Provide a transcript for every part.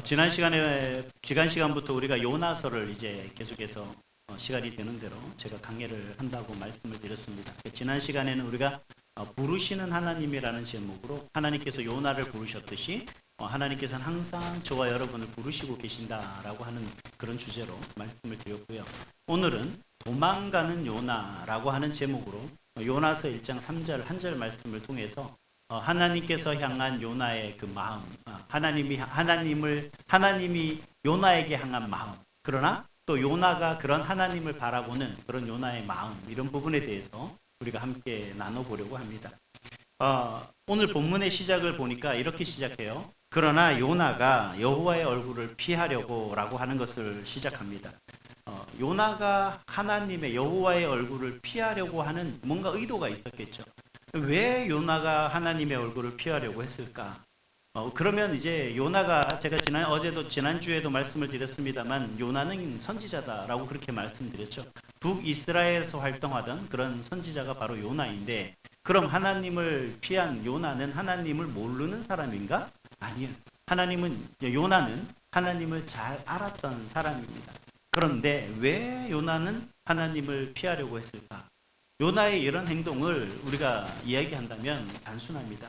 지난 시간부터 우리가 요나서를 이제 계속해서 시간이 되는 대로 제가 강의를 한다고 말씀을 드렸습니다. 지난 시간에는 우리가 부르시는 하나님이라는 제목으로 하나님께서 요나를 부르셨듯이 하나님께서는 항상 저와 여러분을 부르시고 계신다라고 하는 그런 주제로 말씀을 드렸고요. 오늘은 도망가는 요나라고 하는 제목으로 요나서 1장 3절 한 절 말씀을 통해서 하나님께서 향한 요나의 그 마음, 하나님이 요나에게 향한 마음, 그러나 또 요나가 그런 하나님을 바라보는 그런 요나의 마음, 이런 부분에 대해서 우리가 함께 나눠보려고 합니다. 오늘 본문의 시작을 보니까 이렇게 시작해요. 그러나 요나가 여호와의 얼굴을 피하려고 라고 하는 것을 시작합니다. 요나가 하나님의 여호와의 얼굴을 피하려고 하는 뭔가 의도가 있었겠죠. 왜 요나가 하나님의 얼굴을 피하려고 했을까? 그러면 이제 요나가 제가 지난주에도 말씀을 드렸습니다만 요나는 선지자다라고 그렇게 말씀드렸죠. 북이스라엘에서 활동하던 그런 선지자가 바로 요나인데, 그럼 하나님을 피한 요나는 하나님을 모르는 사람인가? 아니요. 요나는 하나님을 잘 알았던 사람입니다. 그런데 왜 요나는 하나님을 피하려고 했을까? 요나의 이런 행동을 우리가 이야기한다면 단순합니다.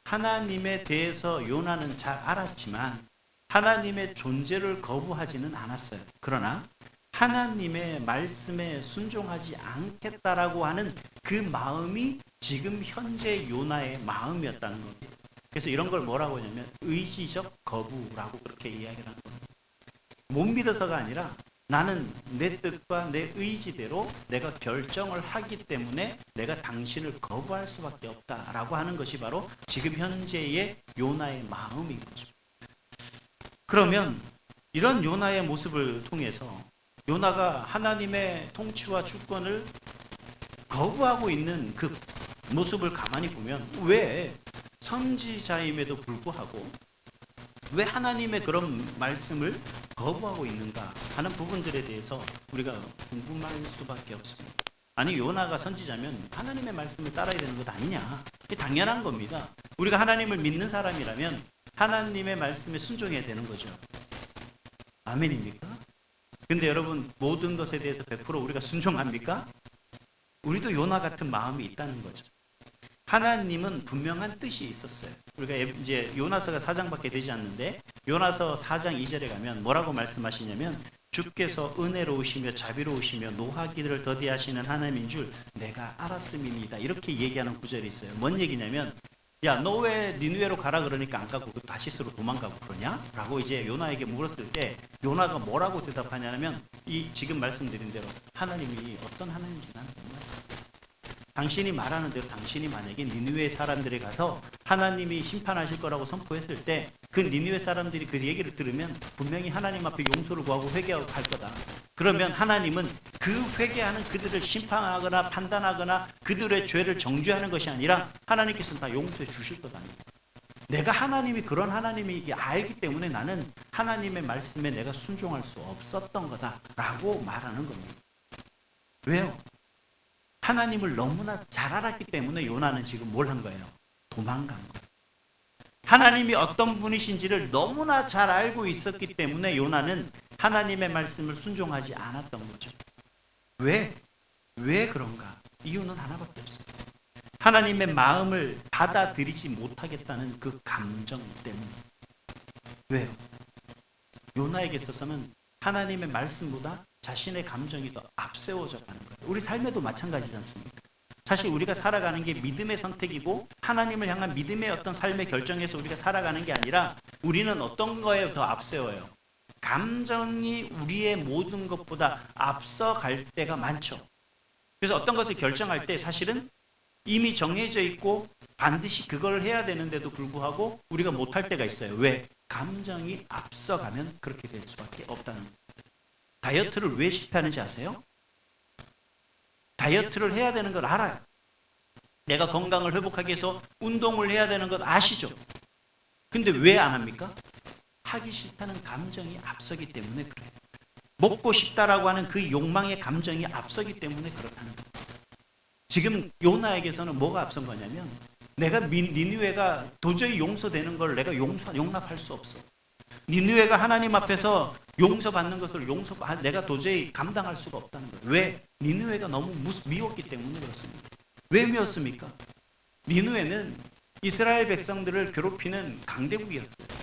하나님에 대해서 요나는 잘 알았지만 하나님의 존재를 거부하지는 않았어요. 그러나 하나님의 말씀에 순종하지 않겠다라고 하는 그 마음이 지금 현재 요나의 마음이었다는 겁니다. 그래서 이런 걸 뭐라고 하냐면 의지적 거부라고 그렇게 이야기를 하는 겁니다. 못 믿어서가 아니라 나는 내 뜻과 내 의지대로 내가 결정을 하기 때문에 내가 당신을 거부할 수밖에 없다라고 하는 것이 바로 지금 현재의 요나의 마음인 거죠. 그러면 이런 요나의 모습을 통해서 요나가 하나님의 통치와 주권을 거부하고 있는 그 모습을 가만히 보면 왜 선지자임에도 불구하고 왜 하나님의 그런 말씀을 거부하고 있는가 하는 부분들에 대해서 우리가 궁금할 수밖에 없습니다. 아니, 요나가 선지자면 하나님의 말씀을 따라야 되는 것 아니냐? 이게 당연한 겁니다. 우리가 하나님을 믿는 사람이라면 하나님의 말씀에 순종해야 되는 거죠. 아멘입니까? 근데 여러분, 모든 것에 대해서 100% 우리가 순종합니까? 우리도 요나 같은 마음이 있다는 거죠. 하나님은 분명한 뜻이 있었어요. 우리가 이제 요나서가 4장밖에 되지 않는데 요나서 4장 2절에 가면 뭐라고 말씀하시냐면 주께서 은혜로우시며 자비로우시며 노하기를 더디하시는 하나님인 줄 내가 알았음입니다. 이렇게 얘기하는 구절이 있어요. 뭔 얘기냐면, 야, 너 왜 니느웨로 가라 그러니까 안 가고 다시스로 도망가고 그러냐? 라고 이제 요나에게 물었을 때 요나가 뭐라고 대답하냐면 이 지금 말씀드린 대로 하나님이 어떤 하나님인지 나는 몰라요. 당신이 말하는 대로 당신이 만약에 니느웨 사람들에 가서 하나님이 심판하실 거라고 선포했을 때 그 니느웨 사람들이 그 얘기를 들으면 분명히 하나님 앞에 용서를 구하고 회개하고 갈 거다. 그러면 하나님은 그 회개하는 그들을 심판하거나 판단하거나 그들의 죄를 정죄하는 것이 아니라 하나님께서는 다 용서해 주실 것 아닙니까? 내가 하나님이 그런 하나님이기 알기 때문에 나는 하나님의 말씀에 내가 순종할 수 없었던 거다라고 말하는 겁니다. 왜요? 하나님을 너무나 잘 알았기 때문에 요나는 지금 뭘 한 거예요? 도망간 거예요. 하나님이 어떤 분이신지를 너무나 잘 알고 있었기 때문에 요나는 하나님의 말씀을 순종하지 않았던 거죠. 왜? 왜 그런가? 이유는 하나밖에 없어요. 하나님의 마음을 받아들이지 못하겠다는 그 감정 때문에. 왜요? 요나에게 있어서는 하나님의 말씀보다 자신의 감정이 더 앞세워져 가는 거예요. 우리 삶에도 마찬가지지 않습니까? 사실 우리가 살아가는 게 믿음의 선택이고 하나님을 향한 믿음의 어떤 삶의 결정에서 우리가 살아가는 게 아니라 우리는 어떤 거에 더 앞세워요? 감정이 우리의 모든 것보다 앞서갈 때가 많죠. 그래서 어떤 것을 결정할 때 사실은 이미 정해져 있고 반드시 그걸 해야 되는데도 불구하고 우리가 못할 때가 있어요. 왜? 감정이 앞서가면 그렇게 될 수밖에 없다는 거예요. 다이어트를 왜 실패하는지 아세요? 다이어트를 해야 되는 걸 알아요. 내가 건강을 회복하기 위해서 운동을 해야 되는 것 아시죠? 근데 왜 안 합니까? 하기 싫다는 감정이 앞서기 때문에 그래요. 먹고 싶다라고 하는 그 욕망의 감정이 앞서기 때문에 그렇다는 거예요. 지금 요나에게서는 뭐가 앞선 거냐면 내가 니느웨가 도저히 용서되는 걸 내가 용납할 수 없어. 니느웨가 하나님 앞에서 용서받는 것을 내가 도저히 감당할 수가 없다는 거예요. 왜? 니느웨가 너무 미웠기 때문에 그렇습니다. 왜 미웠습니까? 니느웨는 이스라엘 백성들을 괴롭히는 강대국이었어요.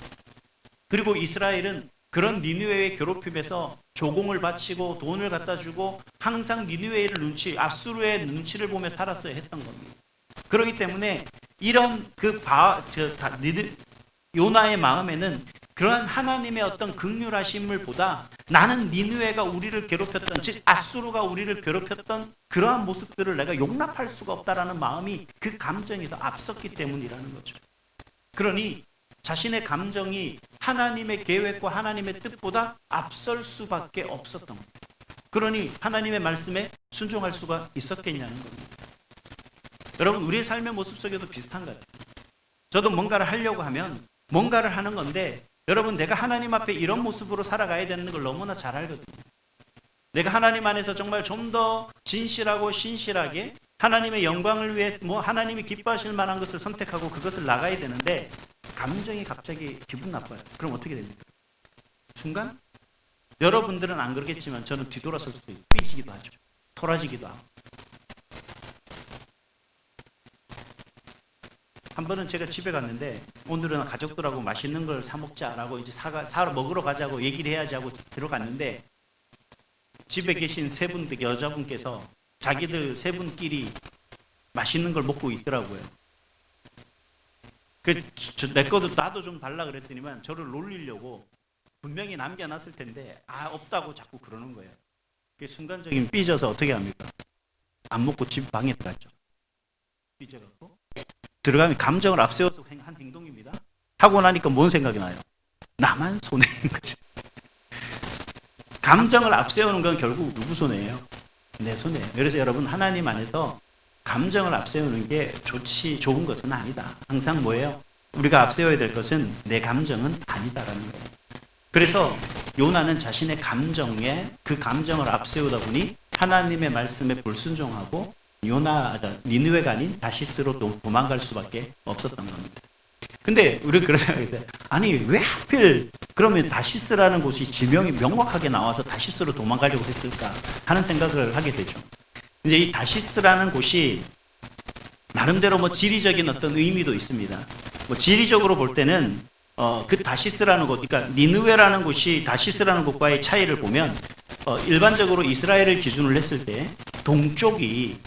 그리고 이스라엘은 그런 니느웨의 괴롭힘에서 조공을 바치고 돈을 갖다 주고 항상 니느웨의 아수르의 눈치를 보며 살았어야 했던 겁니다. 그렇기 때문에 이런 요나의 마음에는 그러한 하나님의 어떤 긍휼하심을 보다 나는 니느웨가 우리를 괴롭혔던, 즉 아수르가 우리를 괴롭혔던 그러한 모습들을 내가 용납할 수가 없다라는 마음이, 그 감정이 더 앞섰기 때문이라는 거죠. 그러니 자신의 감정이 하나님의 계획과 하나님의 뜻보다 앞설 수밖에 없었던 겁니다. 그러니 하나님의 말씀에 순종할 수가 있었겠냐는 겁니다. 여러분, 우리의 삶의 모습 속에도 비슷한 거예요. 저도 뭔가를 하려고 하면 뭔가를 하는 건데, 여러분, 내가 하나님 앞에 이런 모습으로 살아가야 되는 걸 너무나 잘 알거든요. 내가 하나님 안에서 정말 좀 더 진실하고 신실하게 하나님의 영광을 위해 하나님이 기뻐하실 만한 것을 선택하고 그것을 나가야 되는데, 감정이 갑자기 기분 나빠요. 그럼 어떻게 됩니까? 순간 여러분들은 안 그러겠지만 저는 뒤돌아설 수도 있고 삐지기도 하죠. 토라지기도 하고. 한 번은 제가 집에 갔는데, 오늘은 가족들하고 맛있는 걸 사 먹자라고 이제 사러 먹으러 가자고 얘기를 해야지 하고 들어갔는데, 집에 계신 세 분, 여자분께서 자기들 세 분끼리 맛있는 걸 먹고 있더라고요. 내 것도 나도 좀 달라 그랬더니만 저를 놀리려고 분명히 남겨놨을 텐데 없다고 자꾸 그러는 거예요. 그게 순간적인 삐져서 어떻게 합니까? 안 먹고 집 방에 들어갔죠. 삐져갖고 들어가면 감정을 앞세워서 한 행동입니다. 하고 나니까 뭔 생각이 나요? 나만 손해인 거죠. 감정을 앞세우는 건 결국 누구 손해예요? 내 손해예요. 그래서 여러분, 하나님 안에서 감정을 앞세우는 게 좋은 것은 아니다. 항상 뭐예요? 우리가 앞세워야 될 것은 내 감정은 아니다라는 거예요. 그래서 요나는 자신의 감정에, 그 감정을 앞세우다 보니 하나님의 말씀에 불순종하고 니느웨가 아닌 다시스로 도망갈 수밖에 없었던 겁니다. 근데 우리 그런 생각이 있어요. 아니, 왜 하필 그러면 다시스라는 곳이 지명이 명확하게 나와서 다시스로 도망가려고 했을까 하는 생각을 하게 되죠. 이제 이 다시스라는 곳이 나름대로 지리적인 어떤 의미도 있습니다. 지리적으로 볼 때는 그 다시스라는 곳, 그러니까 니느웨라는 곳이 다시스라는 곳과의 차이를 보면 일반적으로 이스라엘을 기준으로 했을 때 동쪽이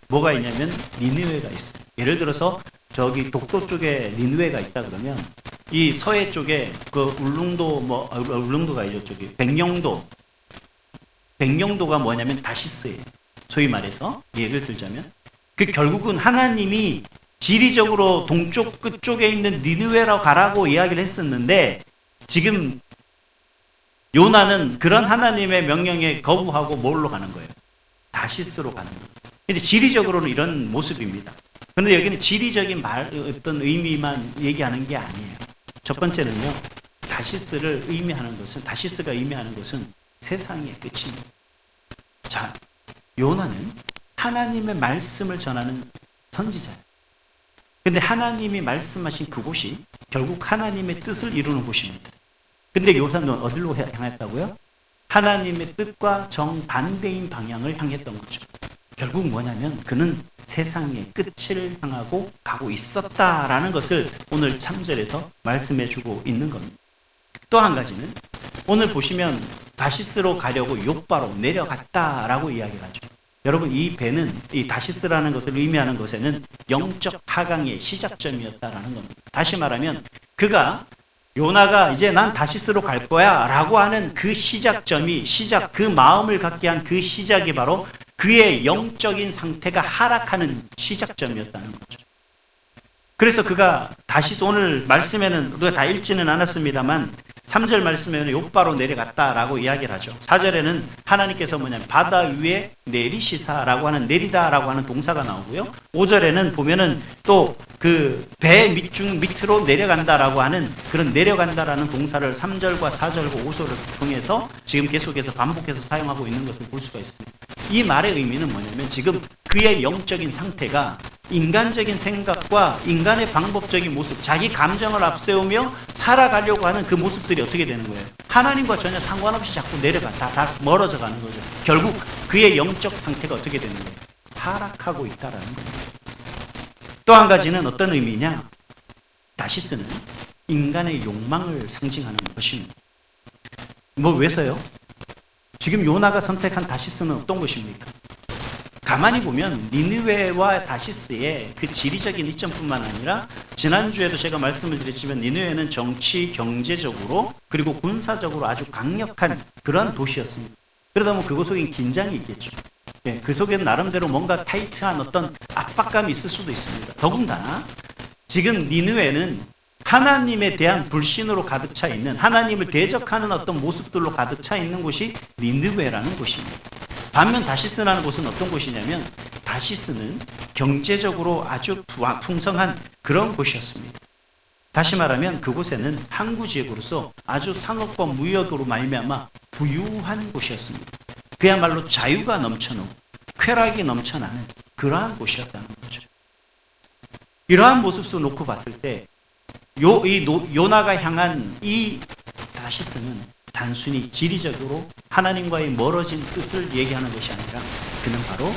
뭐가 있냐면 니느웨가 있어요. 예를 들어서 저기 독도 쪽에 니느웨가 있다 그러면 이 서해 쪽에 그 울릉도가 아니죠. 저기 백령도가 뭐냐면 다시스예요. 소위 말해서 예를 들자면 결국은 하나님이 지리적으로 동쪽 끝쪽에 있는 니느웨로 가라고 이야기를 했었는데, 지금 요나는 그런 하나님의 명령에 거부하고 뭘로 가는 거예요? 다시스로 가는 거예요. 근데 지리적으로는 이런 모습입니다. 그런데 여기는 지리적인 어떤 의미만 얘기하는 게 아니에요. 첫 번째는요, 다시스가 의미하는 것은 세상의 끝입니다. 자, 요나는 하나님의 말씀을 전하는 선지자예요. 근데 하나님이 말씀하신 그곳이 결국 하나님의 뜻을 이루는 곳입니다. 근데 요나는 어디로 향했다고요? 하나님의 뜻과 정반대인 방향을 향했던 거죠. 결국 뭐냐면 그는 세상의 끝을 향하고 가고 있었다라는 것을 오늘 3절에서 말씀해 주고 있는 겁니다. 또 한 가지는 오늘 보시면 다시스로 가려고 욥바로 내려갔다라고 이야기를 하죠. 여러분, 이 배는 이 다시스라는 것을 의미하는 것에는 영적 하강의 시작점이었다라는 겁니다. 다시 말하면 요나가 이제 난 다시스로 갈 거야 라고 하는 그 시작점이, 그 마음을 갖게 한 그 시작이 바로 그의 영적인 상태가 하락하는 시작점이었다는 거죠. 그래서 그가 오늘 말씀에는 우리가 다 읽지는 않았습니다만 3절 말씀에는 욥바로 내려갔다라고 이야기를 하죠. 4절에는 하나님께서 바다 위에 내리시사라고 하는, 내리다라고 하는 동사가 나오고요. 5절에는 보면은 또 그 배 밑으로 내려간다라고 하는, 그런 내려간다라는 동사를 3절과 4절과 5절을 통해서 지금 계속해서 반복해서 사용하고 있는 것을 볼 수가 있습니다. 이 말의 의미는 뭐냐면 지금 그의 영적인 상태가 인간적인 생각과 인간의 방법적인 모습, 자기 감정을 앞세우며 살아가려고 하는 그 모습들이 어떻게 되는 거예요? 하나님과 전혀 상관없이 자꾸 내려가, 다 멀어져 가는 거죠. 결국 그의 영적 상태가 어떻게 되는 거예요? 하락하고 있다라는 거예요. 또 한 가지는 어떤 의미냐? 다시스는 인간의 욕망을 상징하는 것입니다. 왜서요? 지금 요나가 선택한 다시스는 어떤 곳입니까? 가만히 보면 니느웨와 다시스의 그 지리적인 이점뿐만 아니라 지난주에도 제가 말씀을 드렸지만 니느웨는 정치, 경제적으로 그리고 군사적으로 아주 강력한 그런 도시였습니다. 그러다 보면 그곳 속엔 긴장이 있겠죠. 예, 그 속에는 나름대로 뭔가 타이트한 어떤 압박감이 있을 수도 있습니다. 더군다나 지금 니느웨는 하나님에 대한 불신으로 가득 차 있는, 하나님을 대적하는 어떤 모습들로 가득 차 있는 곳이 니느웨라는 곳입니다. 반면 다시스라는 곳은 어떤 곳이냐면 다시스는 경제적으로 아주 풍성한 그런 곳이었습니다. 다시 말하면 그곳에는 항구 지역으로서 아주 상업과 무역으로 말미암아 부유한 곳이었습니다. 그야말로 자유가 넘쳐나고 쾌락이 넘쳐나는 그러한 곳이었다는 거죠. 이러한 모습 속 놓고 봤을 때 요나가 향한 이 다시스는 단순히 지리적으로 하나님과의 멀어진 뜻을 얘기하는 것이 아니라 그는 바로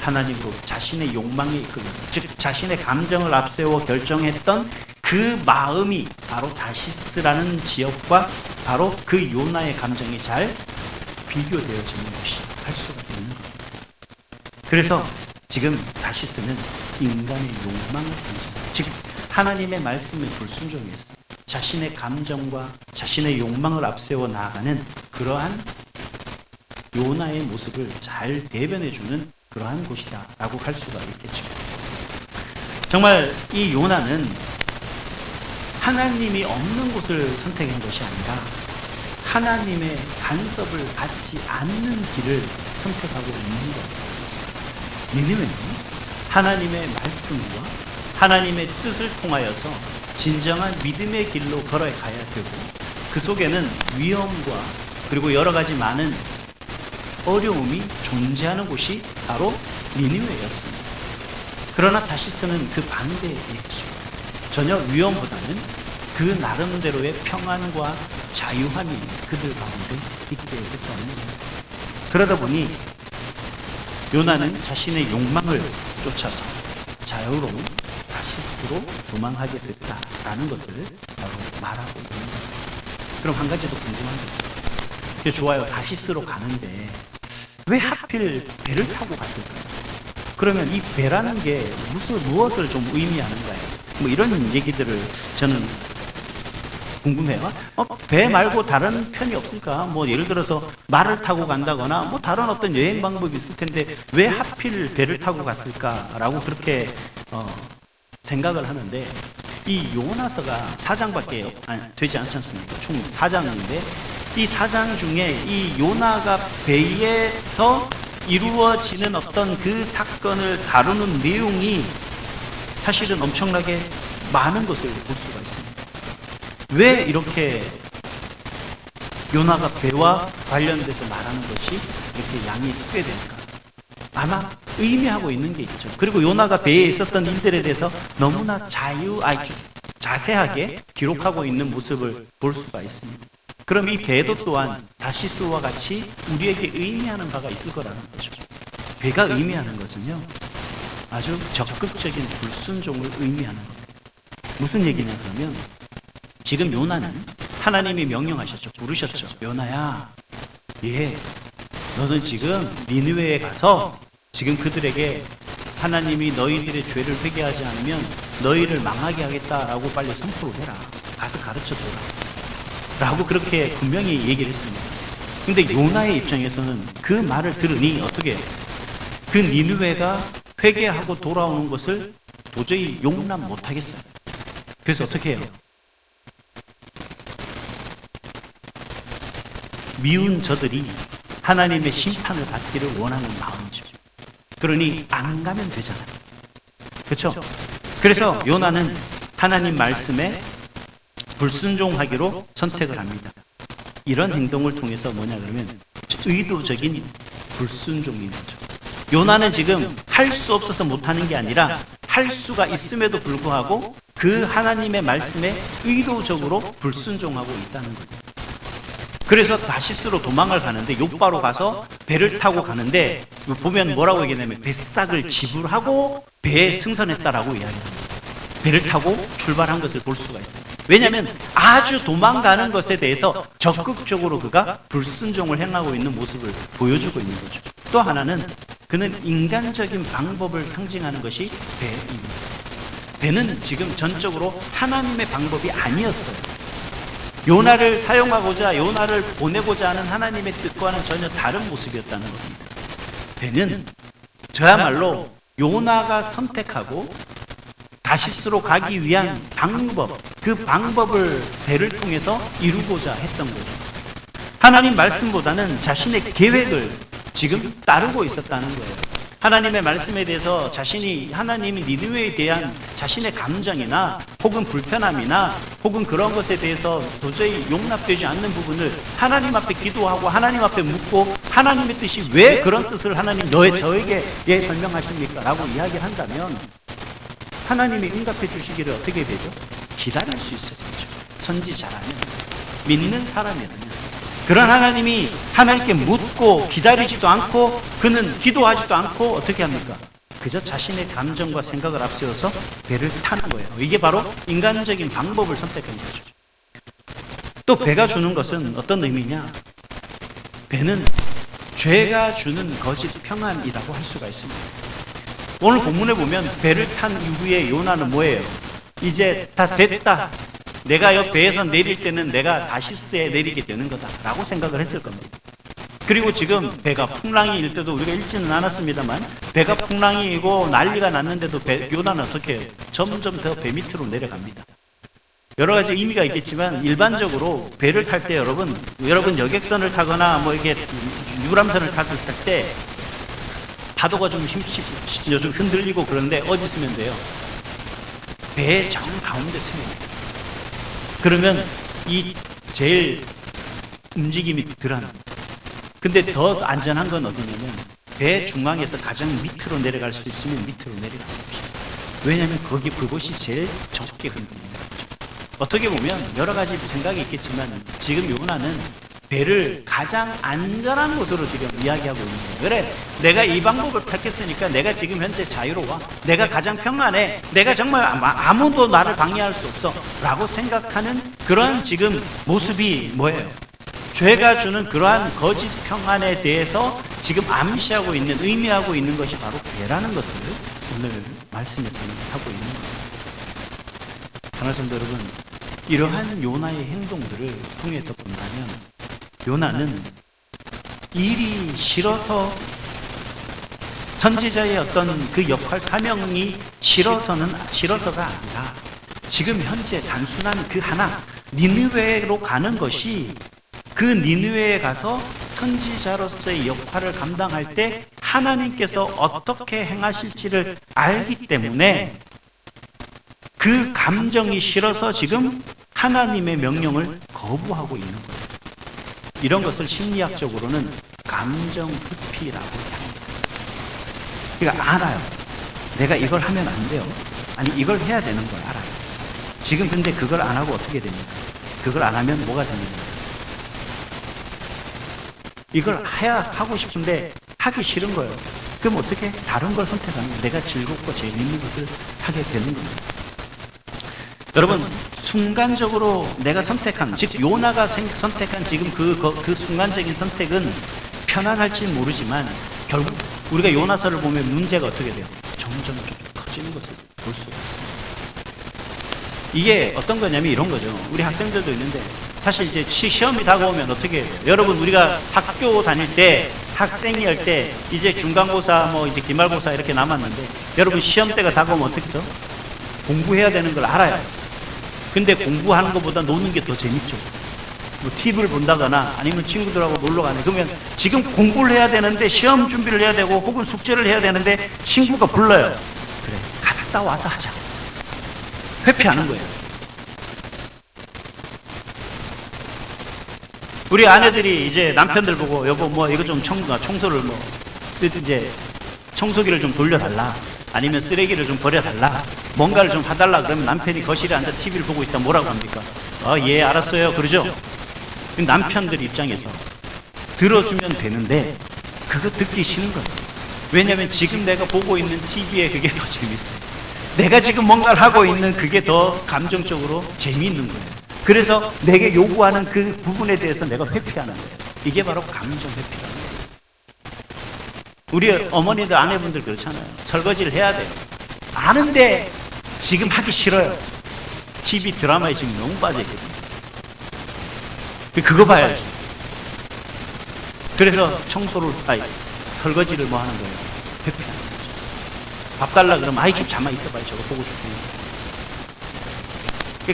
하나님으로 자신의 욕망에 이끌려, 즉 자신의 감정을 앞세워 결정했던 그 마음이 바로 다시스라는 지역과 바로 그 요나의 감정이 잘 비교되어지는 것이 할 수가 있는 겁니다. 그래서 지금 다시스는 인간의 욕망을 상징합니다. 즉 하나님의 말씀에 불순종해서 자신의 감정과 자신의 욕망을 앞세워 나아가는 그러한 요나의 모습을 잘 대변해주는 그러한 곳이다 라고 할 수가 있겠죠. 정말 이 요나는 하나님이 없는 곳을 선택한 것이 아니라 하나님의 간섭을 받지 않는 길을 선택하고 있는 거예요. 니느웨는 하나님의 말씀과 하나님의 뜻을 통하여서 진정한 믿음의 길로 걸어가야 되고 그 속에는 위험과 그리고 여러 가지 많은 어려움이 존재하는 곳이 바로 니느웨였습니다. 그러나 다시스는 그 반대의 얘기죠. 전혀 위험보다는 그 나름대로의 평안과 자유함이 그들 가운데 있게 됐다는 거예요. 그러다 보니 요나는 자신의 욕망을 쫓아서 자유로운 다시스로 도망하게 됐다라는 것을 바로 말하고 있는 거예요. 그럼 한 가지 더 궁금한 게 있어요. 좋아요. 다시스로 가는데 왜 하필 배를 타고 갔을까요? 그러면 이 배라는 게 무엇을 좀 의미하는가요? 이런 얘기들을 저는 궁금해요. 배 말고 다른 편이 없을까? 예를 들어서 말을 타고 간다거나 다른 어떤 여행 방법이 있을 텐데 왜 하필 배를 타고 갔을까라고 그렇게 생각을 하는데 이 요나서가 4장밖에 되지 않지 않습니까? 총 4장인데 이 4장 중에 이 요나가 배에서 이루어지는 어떤 그 사건을 다루는 내용이 사실은 엄청나게 많은 것을 볼 수가 있습니다. 왜 이렇게 요나가 배와 관련돼서 말하는 것이 이렇게 양이 꽤 될까? 아마 의미하고 있는 게 있죠. 그리고 요나가 배에 있었던 일들에 대해서 너무나 자세하게 기록하고 있는 모습을 볼 수가 있습니다. 그럼 이 배도 또한 다시스와 같이 우리에게 의미하는 바가 있을 거라는 거죠. 배가 의미하는 것은요, 아주 적극적인 불순종을 의미하는 겁니다. 무슨 얘기냐 그러면 지금 요나는 하나님이 명령하셨죠. 부르셨죠. 요나야, 너는 지금 니느웨에 가서 지금 그들에게 하나님이 너희들의 죄를 회개하지 않으면 너희를 망하게 하겠다라고 빨리 선포를 해라. 가서 가르쳐줘라. 라고 그렇게 분명히 얘기를 했습니다. 근데 요나의 입장에서는 그 말을 들으니 어떻게 그 니느웨가 회개하고 돌아오는 것을 도저히 용납 못하겠어요. 그래서 어떻게 해요? 미운 저들이 하나님의 심판을 받기를 원하는 마음이죠. 그러니 안 가면 되잖아요. 그렇죠? 그래서 요나는 하나님 말씀에 불순종하기로 선택을 합니다. 이런 행동을 통해서 뭐냐 그러면 의도적인 불순종인 거죠. 요나는 지금 할 수 없어서 못하는 게 아니라 할 수가 있음에도 불구하고 그 하나님의 말씀에 의도적으로 불순종하고 있다는 거예요. 그래서 다시스로 도망을 가는데 욥바로 가서 배를 타고 가는데 보면 뭐라고 얘기하냐면 뱃삭을 지불하고 배에 승선했다라고 이야기합니다. 배를 타고 출발한 것을 볼 수가 있어요. 왜냐하면 아주 도망가는 것에 대해서 적극적으로 그가 불순종을 행하고 있는 모습을 보여주고 있는 거죠. 또 하나는 그는 인간적인 방법을 상징하는 것이 배입니다. 배는 지금 전적으로 하나님의 방법이 아니었어요. 요나를 사용하고자 요나를 보내고자 하는 하나님의 뜻과는 전혀 다른 모습이었다는 겁니다. 배는 저야말로 요나가 선택하고 다시스로 가기 위한 방법, 그 방법을 배를 통해서 이루고자 했던 거죠. 하나님 말씀보다는 자신의 계획을 지금 따르고 있었다는 거예요. 하나님의 말씀에 대해서 자신이 하나님이 니느웨에 대한 자신의 감정이나 혹은 불편함이나 혹은 그런 것에 대해서 도저히 용납되지 않는 부분을 하나님 앞에 기도하고 하나님 앞에 묻고 하나님의 뜻이 왜 그런 뜻을 하나님 저에게 예 설명하십니까? 라고 이야기를 한다면 하나님이 응답해 주시기를 어떻게 되죠? 기다릴 수 있어야 되죠. 선지자라면, 믿는 사람이라면. 그런 하나님이 하나님께 묻고 기다리지도 않고 그는 기도하지도 않고 어떻게 합니까? 그저 자신의 감정과 생각을 앞세워서 배를 타는 거예요. 이게 바로 인간적인 방법을 선택한 거죠. 또 배가 주는 것은 어떤 의미냐? 배는 죄가 주는 거짓 평안이라고 할 수가 있습니다. 오늘 본문에 보면 배를 탄 이후에 요나는 뭐예요? 이제 다 됐다. 내가 여 배에서 내릴 때는 내가 다시스에 내리게 되는 거다 라고 생각을 했을 겁니다. 그리고 지금 배가 풍랑이 일 때도 우리가 읽지는 않았습니다만 배가 풍랑이 일고 난리가 났는데도 요나는 어떻게 해요? 점점 더 배 밑으로 내려갑니다. 여러 가지 의미가 있겠지만 일반적으로 배를 탈 때 여러분 여객선을 타거나 뭐 이렇게 유람선을 탈 때 파도가 좀 요즘 흔들리고 그런데 어디 쓰면 돼요? 배의 정 가운데 쓰면 돼요. 그러면 이 제일 움직임이 덜합니다. 근데 더 안전한 건 어디냐면 배 중앙에서 가장 밑으로 내려갈 수 있으면 밑으로 내려가는 것입니다. 왜냐하면 그곳이 제일 적게 흔들리는 거죠. 어떻게 보면 여러 가지 생각이 있겠지만 지금 요나는 배를 가장 안전한 곳으로 지금 이야기하고 있는 거예요. 그래, 내가 이 방법을 택했으니까 내가 지금 현재 자유로워. 내가 가장 평안해. 내가 정말 아무도 나를 방해할 수 없어. 라고 생각하는 그런 지금 모습이 뭐예요? 죄가 주는 그러한 거짓 평안에 대해서 지금 암시하고 있는, 의미하고 있는 것이 바로 배라는 것을 오늘 말씀에 하고 있는 거예요. 사랑하는 성도 여러분, 이러한 요나의 행동들을 통해서 본다면 요나는 일이 싫어서 선지자의 어떤 그 역할 사명이 싫어서가 아니라 지금 현재 단순한 그 하나 니느웨로 가는 것이 그 니느웨에 가서 선지자로서의 역할을 감당할 때 하나님께서 어떻게 행하실지를 알기 때문에 그 감정이 싫어서 지금 하나님의 명령을 거부하고 있는 거예요. 이런 것을 심리학적으로는 감정 회피라고 합니다. 그러니까 알아요. 내가 이걸 하면 안 돼요. 아니 이걸 해야 되는 걸 알아요. 지금 근데 그걸 안 하고 어떻게 됩니까? 그걸 안 하면 뭐가 됩니까? 이걸 하고 싶은데 하기 싫은 거예요. 그럼 어떻게? 다른 걸 선택하는 거예요. 내가 즐겁고 재미있는 것을 하게 되는 겁니다. 여러분, 순간적으로 내가 선택한, 즉 요나가 선택한 지금 그 순간적인 선택은 편안할지 모르지만 결국 우리가 요나서를 보면 문제가 어떻게 돼요? 점점 커지는 것을 볼 수가 있습니다. 이게 어떤 거냐면 이런 거죠. 우리 학생들도 있는데 사실 이제 시험이 다가오면 어떻게 해요? 여러분, 우리가 학교 다닐 때 학생이 할 때 이제 중간고사 뭐 이제 기말고사 이렇게 남았는데 여러분 시험 때가 다가오면 어떻게 돼요? 공부해야 되는 걸 알아요. 근데 공부하는 것보다 노는 게 더 재밌죠. 뭐 TV를 본다거나 아니면 친구들하고 놀러 가네. 그러면 지금 공부를 해야 되는데 시험 준비를 해야 되고 혹은 숙제를 해야 되는데 친구가 불러요. 그래, 갔다 와서 하자. 회피하는 거예요. 우리 아내들이 이제 남편들 보고 여보 뭐 이거 좀 청소를 뭐 이제 청소기를 좀 돌려달라, 아니면 쓰레기를 좀 버려달라, 뭔가를 좀 해달라 그러면 남편이 거실에 앉아 TV를 보고 있다 뭐라고 합니까? 예, 알았어요. 그러죠? 남편들 입장에서 들어주면 되는데 그거 듣기 싫은 거예요. 왜냐하면 지금 내가 보고 있는 TV에 그게 더 재밌어요. 내가 지금 뭔가를 하고 있는 그게 더 감정적으로 재미있는 거예요. 그래서 내게 요구하는 그 부분에 대해서 내가 회피하는 거예요. 이게 바로 감정 회피라는 거예요. 우리 어머니들, 아내분들 그렇잖아요. 설거지를 해야 돼요. 아는데 지금 하기 싫어요. TV 드라마에 지금 너무 빠져있거든요. 그거 봐야지. 그래서 설거지를 뭐 하는 거예요? 회피하는 거죠. 밥 달라 그러면 좀 잠만 있어봐요. 저거 보고 싶으면.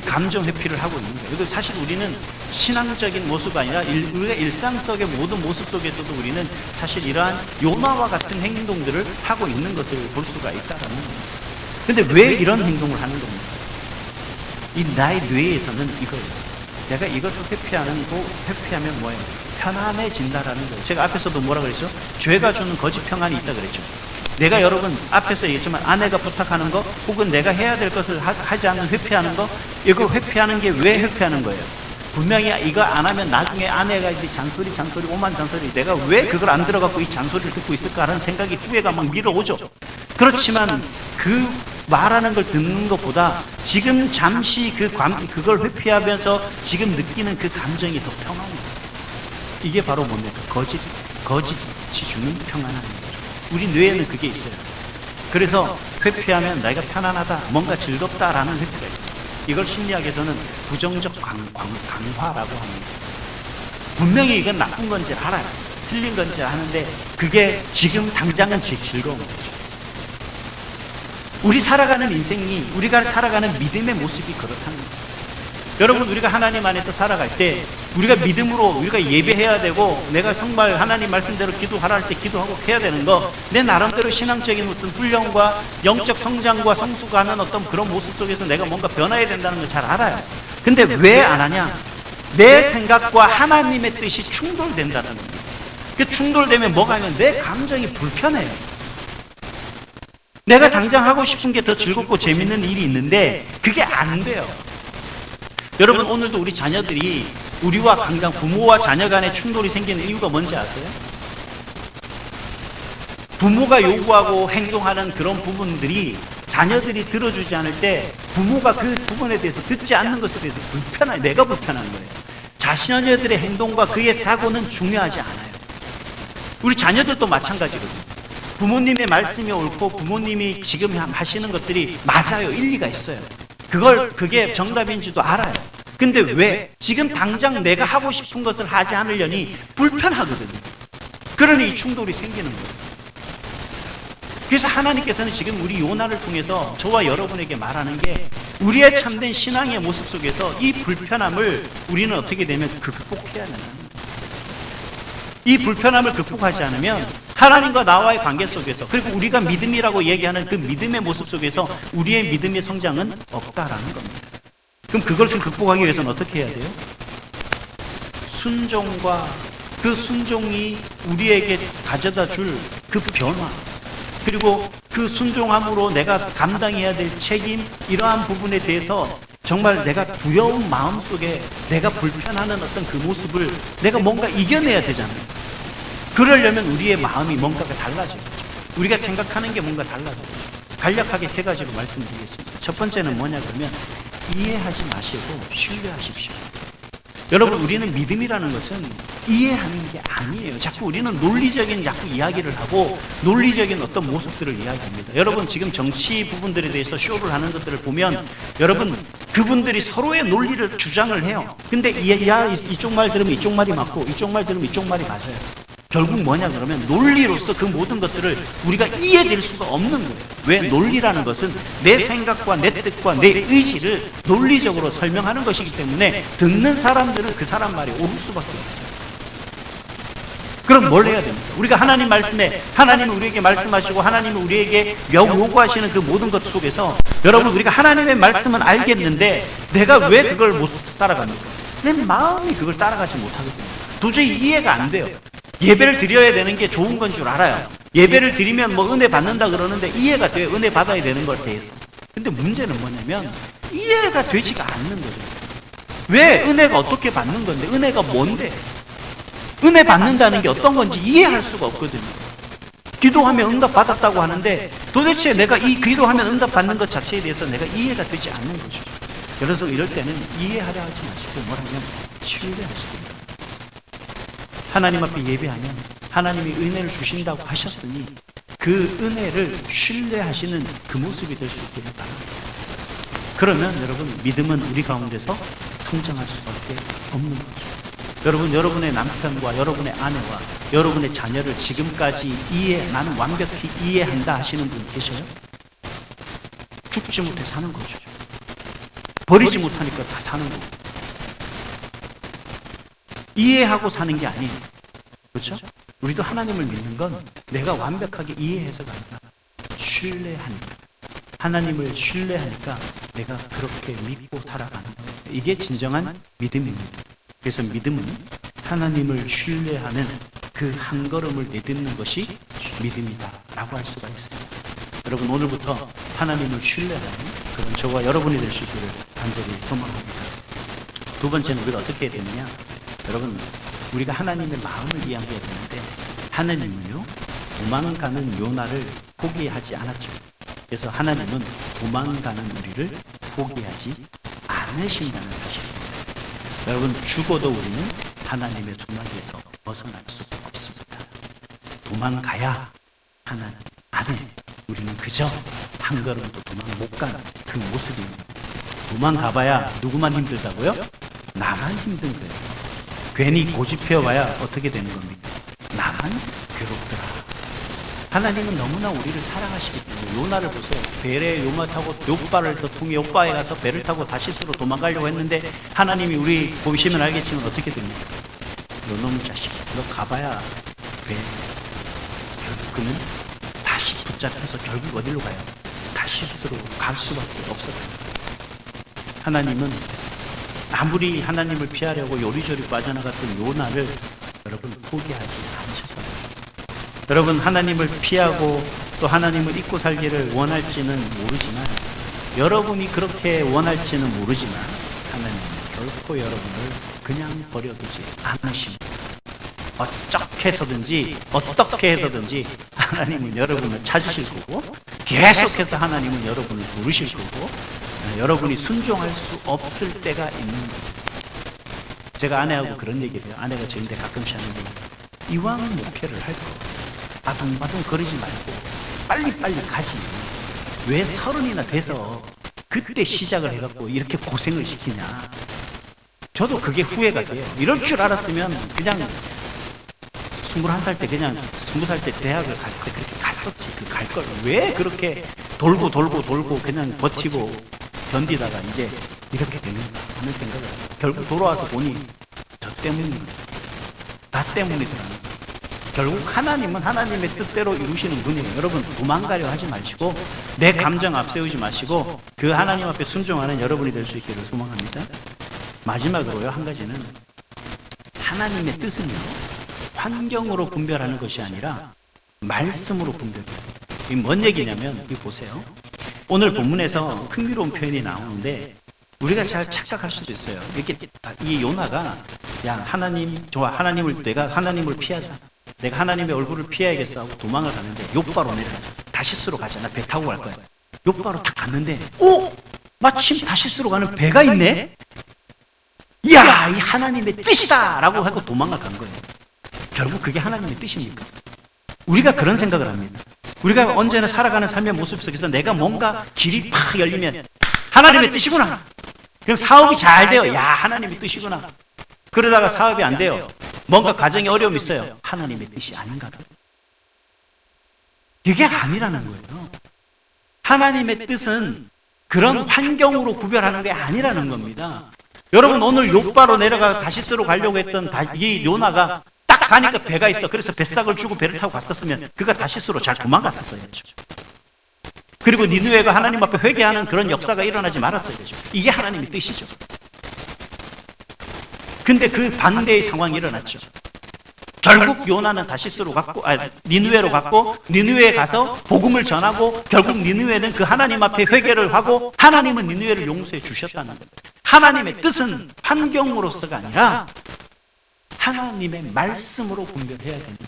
감정 회피를 하고 있는 거예요. 그리고 사실 우리는 신앙적인 모습이 아니라 우리가 일상 속의 모든 모습 속에서도 우리는 사실 이러한 요나와 같은 행동들을 하고 있는 것을 볼 수가 있다라는 겁니다. 근데 왜 이런 행동을 하는 겁니까? 이 나의 뇌에서는 이거예요. 내가 이것을 회피하면 뭐예요? 편안해진다라는 거예요. 제가 앞에서도 뭐라 그랬죠? 죄가 주는 거짓 평안이 있다 그랬죠. 내가 여러분 앞에서 얘기했지만 아내가 부탁하는 거 혹은 내가 해야 될 것을 하지 않는 회피하는 거, 이거 회피하는 게 왜 회피하는 거예요? 분명히 이거 안 하면 나중에 아내가 이제 잔소리 오만 잔소리, 내가 왜 그걸 안 들어갖고 이 잔소리를 듣고 있을까 하는 생각이 후회가 막 밀어오죠. 그렇지만 그 말하는 걸 듣는 것보다 지금 잠시 그걸 회피하면서 지금 느끼는 그 감정이 더 평안해요. 이게 바로 뭡니까? 거짓이 주는 평안함인 거죠. 우리 뇌에는 그게 있어요. 그래서 회피하면 내가 편안하다, 뭔가 즐겁다라는 회피가 있어요. 이걸 심리학에서는 부정적 강화라고 합니다. 분명히 이건 나쁜 건지 알아요. 틀린 건지 아는데 그게 지금 당장은 제일 즐거운 거죠. 우리 살아가는 인생이, 우리가 살아가는 믿음의 모습이 그렇다는 거예요. 여러분, 우리가 하나님 안에서 살아갈 때 우리가 믿음으로 우리가 예배해야 되고, 내가 정말 하나님 말씀대로 기도하라 할 때 기도하고 해야 되는 거, 내 나름대로 신앙적인 어떤 훈련과 영적 성장과 성숙하는 어떤 그런 모습 속에서 내가 뭔가 변화해야 된다는 걸 잘 알아요. 근데 왜 안 하냐? 내 생각과 하나님의 뜻이 충돌된다는 겁니다. 그 충돌되면 뭐가 하면 내 감정이 불편해요. 내가 당장 하고 싶은 게 더 즐겁고 재밌는 일이 있는데 그게 안 돼요. 여러분, 오늘도 우리 자녀들이 우리와 당장 부모와 자녀 간의 충돌이 생기는 이유가 뭔지 아세요? 부모가 요구하고 행동하는 그런 부분들이 자녀들이 들어주지 않을 때 부모가 그 부분에 대해서 듣지 않는 것에 대해서 불편해요. 내가 불편한 거예요. 자녀들의 행동과 그의 사고는 중요하지 않아요. 우리 자녀들도 마찬가지거든요. 부모님의 말씀이 옳고 부모님이 지금 하시는 것들이 맞아요. 일리가 있어요. 그게 정답인지도 알아요. 근데 왜 지금 당장 내가 하고 싶은 것을 하지 않으려니 불편하거든요. 그러니 이 충돌이 생기는 거예요. 그래서 하나님께서는 지금 우리 요나를 통해서 저와 여러분에게 말하는 게, 우리의 참된 신앙의 모습 속에서 이 불편함을 우리는 어떻게 되면 극복해야 되는 거예요. 이 불편함을 극복하지 않으면 하나님과 나와의 관계 속에서, 그리고 우리가 믿음이라고 얘기하는 그 믿음의 모습 속에서 우리의 믿음의 성장은 없다라는 겁니다. 그럼 그것을 극복하기 위해서는 어떻게 해야 돼요? 순종과 그 순종이 우리에게 가져다 줄 그 변화, 그리고 그 순종함으로 내가 감당해야 될 책임, 이러한 부분에 대해서 정말 내가 두려운 마음 속에 내가 불편하는 어떤 그 모습을 내가 뭔가 이겨내야 되잖아요. 그러려면 우리의 마음이 뭔가가 달라져요. 우리가 생각하는 게 뭔가 달라져요. 간략하게 세 가지로 말씀드리겠습니다. 첫 번째는 뭐냐 그러면, 이해하지 마시고 신뢰하십시오. 여러분, 우리는 믿음이라는 것은 이해하는 게 아니에요. 자꾸 우리는 논리적인 이야기를 하고 논리적인 어떤 모습들을 이야기합니다. 여러분, 지금 정치 부분들에 대해서 쇼를 하는 것들을 보면 여러분, 그분들이 서로의 논리를 주장을 해요. 근데 이쪽 말 들으면 이쪽 말이 맞고 이쪽 말 들으면 이쪽 말이 맞아요. 결국 뭐냐 그러면 논리로서 그 모든 것들을 우리가 이해될 수가 없는 거예요. 왜? 논리라는 것은 내 생각과 내 뜻과 내 의지를 논리적으로 설명하는 것이기 때문에 듣는 사람들은 그 사람 말이 옳을 수밖에 없어요. 그럼 뭘 해야 됩니까? 우리가 하나님 말씀에, 하나님은 우리에게 말씀하시고 하나님은 우리에게 요구하시는 그 모든 것 속에서, 여러분, 우리가 하나님의 말씀은 알겠는데 내가 왜 그걸 못 따라갑니까? 내 마음이 그걸 따라가지 못하거든요. 도저히 이해가 안 돼요. 예배를 드려야 되는 게 좋은 건 줄 알아요. 예배를 드리면 뭐 은혜 받는다 그러는데 이해가 돼요. 은혜 받아야 되는 걸 대해서. 근데 문제는 뭐냐면 이해가 되지가 않는 거죠. 왜 은혜가 어떻게 받는 건데, 은혜가 뭔데, 은혜 받는다는 게 어떤 건지 이해할 수가 없거든요. 기도하면 응답 받았다고 하는데 도대체 내가 이 기도하면 응답 받는 것 자체에 대해서 내가 이해가 되지 않는 거죠. 그래서 이럴 때는 이해하려 하지 마시고 뭐라면 신뢰하시고, 하나님 앞에 예배하면 하나님이 은혜를 주신다고 하셨으니 그 은혜를 신뢰하시는 그 모습이 될 수 있기를 바랍니다. 그러면 여러분, 믿음은 우리 가운데서 성장할 수밖에 없는 거죠. 여러분, 여러분의 남편과 여러분의 아내와 여러분의 자녀를 지금까지 나는 완벽히 이해한다 하시는 분 계셔요? 죽지 못해 사는 거죠. 버리지 못하니까 다 사는 거고. 이해하고 사는 게 아니에요. 그렇죠? 우리도 하나님을 믿는 건 내가 완벽하게 이해해서가 아니라 신뢰하니까. 하나님을 신뢰하니까 내가 그렇게 믿고 살아가는 거예요. 이게 진정한 믿음입니다. 그래서 믿음은 하나님을 신뢰하는 그 한 걸음을 내딛는 것이 믿음이다 라고 할 수가 있습니다. 여러분, 오늘부터 하나님을 신뢰하는 그런 저와 여러분이 될 수 있기를 간절히 소망합니다. 두 번째는 우리가 어떻게 해야 되느냐? 여러분, 우리가 하나님의 마음을 이해해야 되는데 하나님은요, 도망가는 요나를 포기하지 않았죠. 그래서 하나님은 도망가는 우리를 포기하지 않으신다는 사실입니다. 여러분, 죽어도 우리는 하나님의 손아귀에서 벗어날 수가 없습니다. 도망가야 하나님 안에 우리는 그저 한 걸음도 도망 못 가는 그 모습입니다. 도망가봐야 누구만 힘들다고요? 나만 힘든 거예요. 괜히 고집해봐야 어떻게 되는 겁니까? 나만 괴롭더라. 하나님은 너무나 우리를 사랑하시기 때문에, 요나를 보세요. 배에 요마 타고 요바를 더 통해 요바에 가서 배를 타고 다시스로 도망가려고 했는데 하나님이, 우리 보시면 알겠지만 어떻게 됩니까? 요놈 자식, 너 가봐야 배. 결국 그는 다시 붙잡혀서 결국 어디로 가요? 다시스로 갈 수밖에 없었습니다. 하나님은 아무리 하나님을 피하려고 요리조리 빠져나갔던 요나를 여러분 포기하지 않으셨어요. 여러분, 하나님을 피하고 또 하나님을 잊고 살기를 원할지는 모르지만, 여러분이 그렇게 원할지는 모르지만 하나님은 결코 여러분을 그냥 버려두지 않으십니다. 어떻게 해서든지 하나님은 여러분을 찾으실 거고, 계속해서 하나님은 여러분을 부르실 거고, 여러분이 순종할 수 없을 때가 있는 거예요. 제가 아내하고 그런 얘기를 해요. 아내가 저한테 가끔씩 하는 게, 이왕은 목회를 할 거 바둥바둥 거리지 말고 빨리빨리 가지. 왜 30이나 돼서 그때 시작을 해갖고 이렇게 고생을 시키냐. 저도 그게 후회가 돼요. 이럴 줄 알았으면 그냥 21살 때, 그냥 20살 때 대학을 갈 때 그렇게 갔었지. 갈 걸 왜 그렇게 돌고 그냥 버티고 견디다가 이제 이렇게 되는가 하는 생각을 해요. 결국 돌아와서 보니 저 때문인 거예요. 나 때문이더라고요. 결국 하나님은 하나님의 뜻대로 이루시는 분이에요. 여러분, 도망가려 하지 마시고 내 감정 앞세우지 마시고 그 하나님 앞에 순종하는 여러분이 될 수 있기를 소망합니다. 마지막으로요, 한 가지는, 하나님의 뜻은요, 환경으로 분별하는 것이 아니라 말씀으로 분별해요. 이게 뭔 얘기냐면, 이거 보세요. 오늘 본문에서 흥미로운 표현이 나오는데 우리가 잘 착각할 수도 있어요. 이렇게 이 요나가, 야, 내가 하나님을 피하자. 내가 하나님의 얼굴을 피해야겠어 하고 도망을 가는데 욥바로 내려가자. 다시스로 가자. 나 배 타고 갈 거야. 욥바로 딱 갔는데, 오! 마침 다시스로 가는 배가 있네? 이야, 이 하나님의 뜻이다! 라고 하고 도망을 간 거예요. 결국 그게 하나님의 뜻입니까? 우리가 그런 생각을 합니다. 우리가 언제나 살아가는 삶의 모습 속에서 내가 뭔가 길이 팍 열리면 하나님의 뜻이구나. 그럼 사업이 잘 돼요. 야, 하나님의 뜻이구나. 그러다가 사업이 안 돼요. 뭔가 가정에 어려움이 있어요. 하나님의 뜻이 아닌가 봐. 이게 아니라는 거예요. 하나님의 뜻은 그런 환경으로 구별하는 게 아니라는 겁니다. 여러분, 오늘 욥바로 내려가 다시스로 가려고 했던 이 요나가 딱 가니까 배가 있어. 그래서 뱃삭을 주고 배를 타고 갔었으면 그가 다시스로 잘 도망갔었어야죠. 그리고 니느웨가 하나님 앞에 회개하는 그런 역사가 일어나지 말았어야죠. 이게 하나님의 뜻이죠. 근데 그 반대의 상황이 일어났죠. 결국 요나는 다시스로 갔고, 니느웨로 갔고, 니느웨에 가서 복음을 전하고, 결국 니느웨는 그 하나님 앞에 회개를 하고, 하나님은 니느웨를 용서해 주셨다는 거예요. 하나님의 뜻은 환경으로서가 아니라 하나님의 말씀으로 분별해야 됩니다.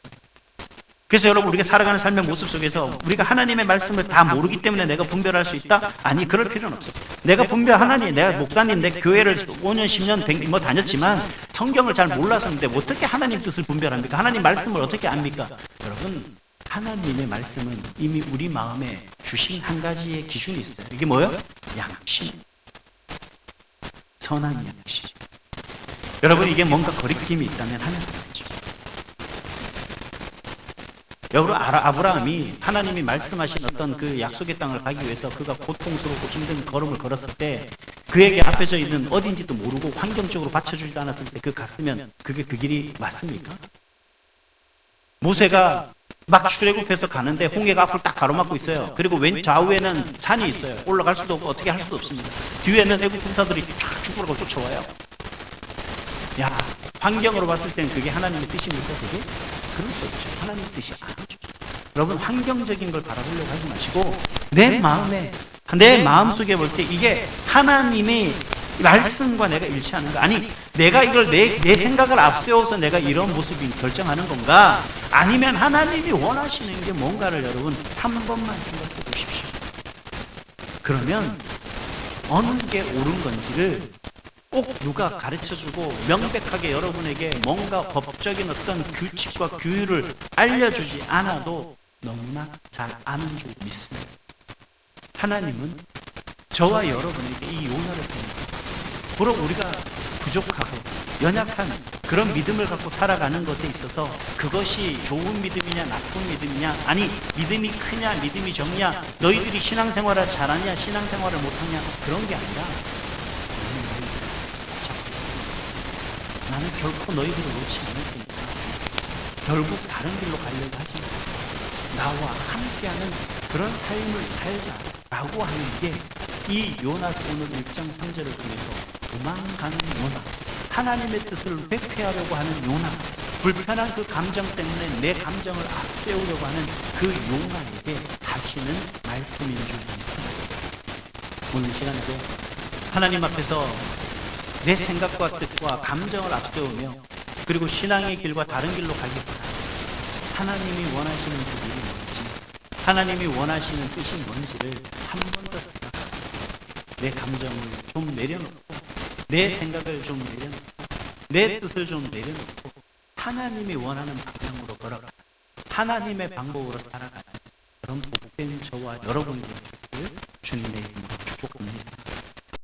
그래서 여러분, 우리가 살아가는 삶의 모습 속에서 우리가 하나님의 말씀을 다 모르기 때문에 내가 분별할 수 있다? 아니, 그럴 필요는 없어. 내가 하나님, 내가 목사님, 내 교회를 5년, 10년, 100년 다녔지만 성경을 잘 몰랐었는데 어떻게 하나님 뜻을 분별합니까? 하나님 말씀을 어떻게 압니까? 여러분, 하나님의 말씀은 이미 우리 마음에 주신 한 가지의 기준이 있어요. 이게 뭐예요? 양심. 선한 양심. 여러분, 이게 뭔가 거리낌이 있다면 하나님 알죠. 여러분, 아브라함이 하나님이 말씀하신 어떤 그 약속의 땅을 가기 위해서 그가 고통스럽고 힘든 걸음을 걸었을 때 그에게 앞에서 있는 어딘지도 모르고 환경적으로 받쳐주지도 않았을 때 그 갔으면 그게 그 길이 맞습니까? 모세가 막 출애굽해서 가는데 홍해가 앞을 딱 가로막고 있어요. 그리고 왼 좌우에는 산이 있어요. 올라갈 수도 없고 어떻게 할 수도 없습니다. 뒤에는 애국 군사들이 쫙 죽으라고 쫓아와요. 야, 환경으로 봤을 땐 그게 하나님의 뜻입니까? 그게? 그럴 수 없죠. 하나님의 뜻이 아니죠. 여러분, 환경적인 걸 바라보려고 하지 마시고 내 마음속에 볼 때 이게 하나님의 말씀과 내가 일치하는 거, 아니 내가 이걸 내 생각을 앞세워서 내가 이런 모습이 결정하는 건가, 아니면 하나님이 원하시는 게 뭔가를 여러분 한 번만 생각해 보십시오. 그러면 어느 게 옳은 건지를 꼭 누가 가르쳐주고 명백하게 여러분에게 뭔가 법적인 어떤 규칙과 규율을 알려주지 않아도 너무나 잘 아는 줄 믿습니다. 하나님은 저와 여러분에게 이 요나를 통해서 비록 우리가 부족하고 연약한 그런 믿음을 갖고 살아가는 것에 있어서 그것이 좋은 믿음이냐 나쁜 믿음이냐, 아니 믿음이 크냐 믿음이 적냐, 너희들이 신앙생활을 잘하냐 신앙생활을 못하냐, 그런 게 아니라 나는 결코 너희들을 놓지 않을 테니까 결국 다른 길로 가려고 하지 마. 나와 함께하는 그런 삶을 살자라고 하는 게 이 요나서 오늘 1장 3절을 통해서 도망가는 요나, 하나님의 뜻을 회피하려고 하는 요나, 불편한 그 감정 때문에 내 감정을 앞세우려고 하는 그 요나에게 하시는 말씀인 줄 믿습니다. 오늘 시간에도 하나님 앞에서 내 생각과 뜻과 감정을 앞세우며 그리고 신앙의 길과 다른 길로 가기보다 하나님이 원하시는 그 일이 뭔지, 하나님이 원하시는 뜻이 뭔지를 한 번 더 생각하고 내 감정을 좀 내려놓고 내 생각을 좀 내려놓고 내 뜻을 좀 내려놓고 하나님이 원하는 방향으로 걸어가 하나님의 방법으로 살아가는 그런 복된 저와 여러분들을 주님의